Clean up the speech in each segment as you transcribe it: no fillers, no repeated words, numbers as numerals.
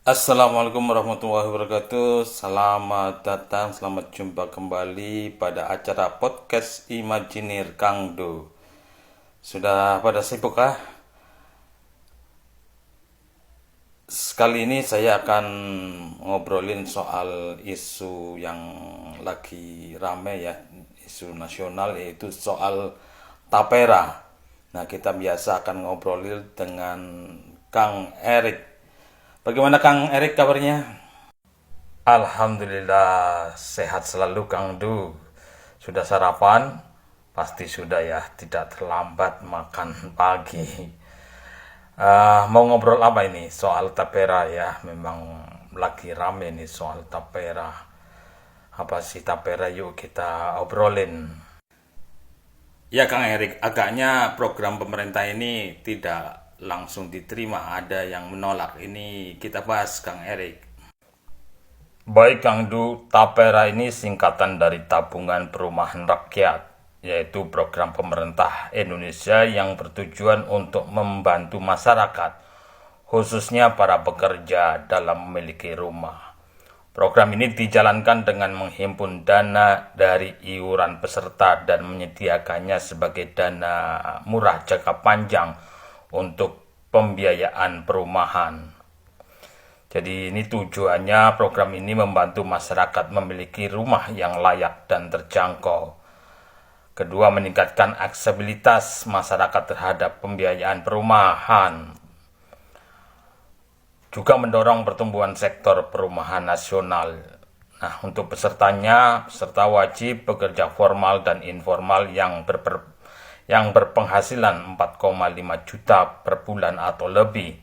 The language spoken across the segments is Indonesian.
Assalamualaikum warahmatullahi wabarakatuh. Selamat datang, selamat jumpa kembali pada acara podcast Imajinir Kang Do. Sudah pada sibuk kah? Sekali ini saya akan ngobrolin soal isu yang lagi rame ya, isu nasional, yaitu soal tapera. Nah, kita biasa akan ngobrolin dengan Kang Erik. Bagaimana Kang Erik kabarnya? Alhamdulillah sehat selalu Kang Du. Sudah sarapan? Pasti sudah ya, tidak terlambat makan pagi. Mau ngobrol apa ini? Soal tapera ya, memang lagi rame nih soal tapera. Apa sih tapera? Yuk kita obrolin. Ya Kang Erik, agaknya program pemerintah ini tidak langsung diterima, ada yang menolak. Ini kita bahas Kang Erik. Baik Kang Du, Tapera ini singkatan dari Tabungan Perumahan Rakyat, yaitu program pemerintah Indonesia yang bertujuan untuk membantu masyarakat, khususnya para pekerja dalam memiliki rumah. Program ini dijalankan dengan menghimpun dana dari iuran peserta dan menyediakannya sebagai dana murah jangka panjang untuk pembiayaan perumahan. Jadi ini tujuannya, program ini membantu masyarakat memiliki rumah yang layak dan terjangkau. Kedua, meningkatkan aksesibilitas masyarakat terhadap pembiayaan perumahan. Juga mendorong pertumbuhan sektor perumahan nasional. Nah, untuk pesertanya, peserta wajib bekerja formal dan informal yang berpenghasilan 4,5 juta per bulan atau lebih.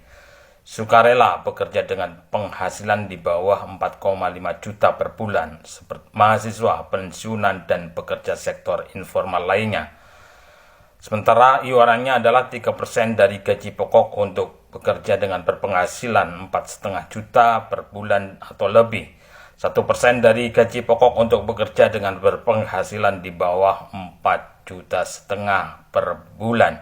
Sukarela bekerja dengan penghasilan di bawah 4,5 juta per bulan, seperti mahasiswa, pensiunan, dan pekerja sektor informal lainnya. Sementara iurannya adalah 3% dari gaji pokok untuk bekerja dengan berpenghasilan 4,5 juta per bulan atau lebih. 1% dari gaji pokok untuk bekerja dengan berpenghasilan di bawah 4,5 juta per bulan.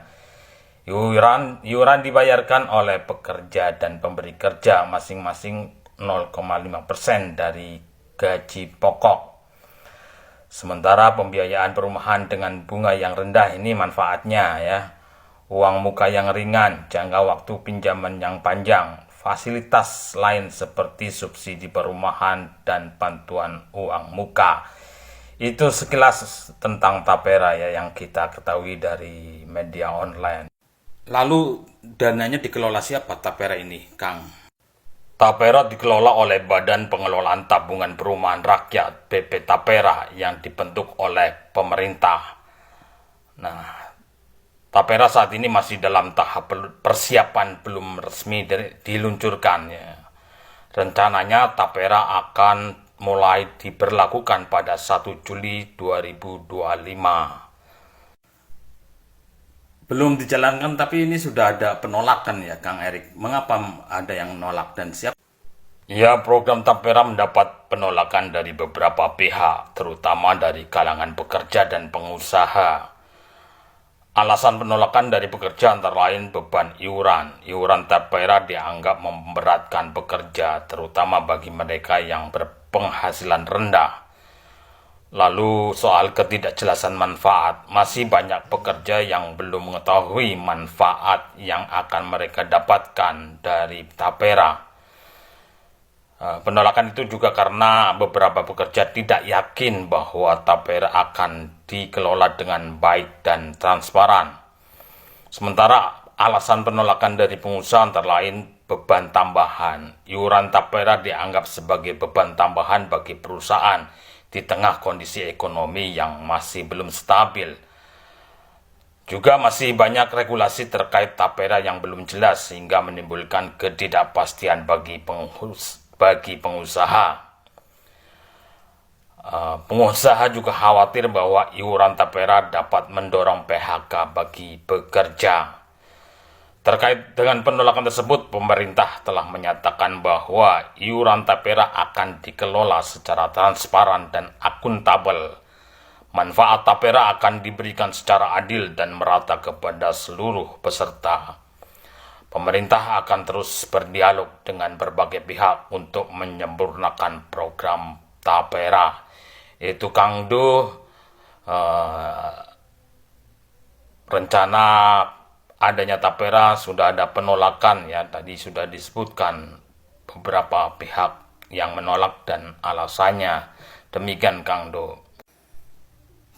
Iuran dibayarkan oleh pekerja dan pemberi kerja masing-masing 0,5% dari gaji pokok. Sementara pembiayaan perumahan dengan bunga yang rendah ini manfaatnya ya. Uang muka yang ringan, jangka waktu pinjaman yang panjang, fasilitas lain seperti subsidi perumahan dan bantuan uang muka. Itu sekilas tentang tapera ya yang kita ketahui dari media online. Lalu dananya dikelola siapa tapera ini, Kang? Tapera dikelola oleh Badan Pengelolaan Tabungan Perumahan Rakyat (BP Tapera) yang dibentuk oleh pemerintah. Nah, Tapera saat ini masih dalam tahap persiapan, belum resmi diluncurkan ya. Rencananya Tapera akan mulai diberlakukan pada 1 Juli 2025. Belum dijalankan, tapi ini sudah ada penolakan ya Kang Erik. Mengapa ada yang menolak dan siapa? Ya, program Tapera mendapat penolakan dari beberapa pihak, terutama dari kalangan pekerja dan pengusaha. Alasan penolakan dari pekerja antara lain beban iuran. Iuran Tapera dianggap memberatkan pekerja, terutama bagi mereka yang berpenghasilan rendah. Lalu soal ketidakjelasan manfaat, masih banyak pekerja yang belum mengetahui manfaat yang akan mereka dapatkan dari Tapera. Penolakan itu juga karena beberapa pekerja tidak yakin bahwa Tapera akan dikelola dengan baik dan transparan. Sementara alasan penolakan dari pengusaha antara lain beban tambahan. Iuran Tapera dianggap sebagai beban tambahan bagi perusahaan di tengah kondisi ekonomi yang masih belum stabil. Juga masih banyak regulasi terkait Tapera yang belum jelas sehingga menimbulkan ketidakpastian bagi pengusaha. Pengusaha juga khawatir bahwa iuran Tapera dapat mendorong PHK bagi pekerja. Terkait dengan penolakan tersebut, pemerintah telah menyatakan bahwa iuran Tapera akan dikelola secara transparan dan akuntabel. Manfaat Tapera akan diberikan secara adil dan merata kepada seluruh peserta. Pemerintah akan terus berdialog dengan berbagai pihak untuk menyempurnakan program Tapera. Itu Kang Do, rencana adanya Tapera sudah ada penolakan ya, tadi sudah disebutkan beberapa pihak yang menolak dan alasannya. Demikian Kang Do.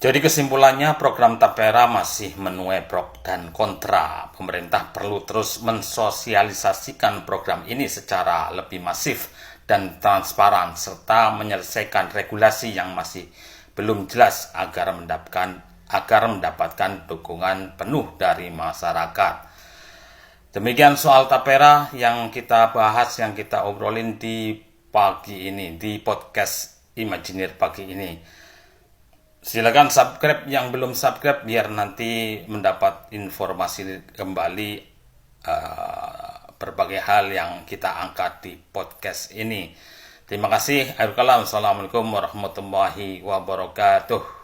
Jadi kesimpulannya program Tapera masih menuai pro dan kontra. Pemerintah perlu terus mensosialisasikan program ini secara lebih masif dan transparan serta menyelesaikan regulasi yang masih belum jelas agar mendapatkan dukungan penuh dari masyarakat. Demikian soal Tapera yang kita bahas, yang kita obrolin di pagi ini, di podcast Imajiner pagi ini. Silakan subscribe yang belum subscribe biar nanti mendapat informasi kembali berbagai hal yang kita angkat di podcast ini. Terima kasih. Assalamualaikum warahmatullahi wabarakatuh.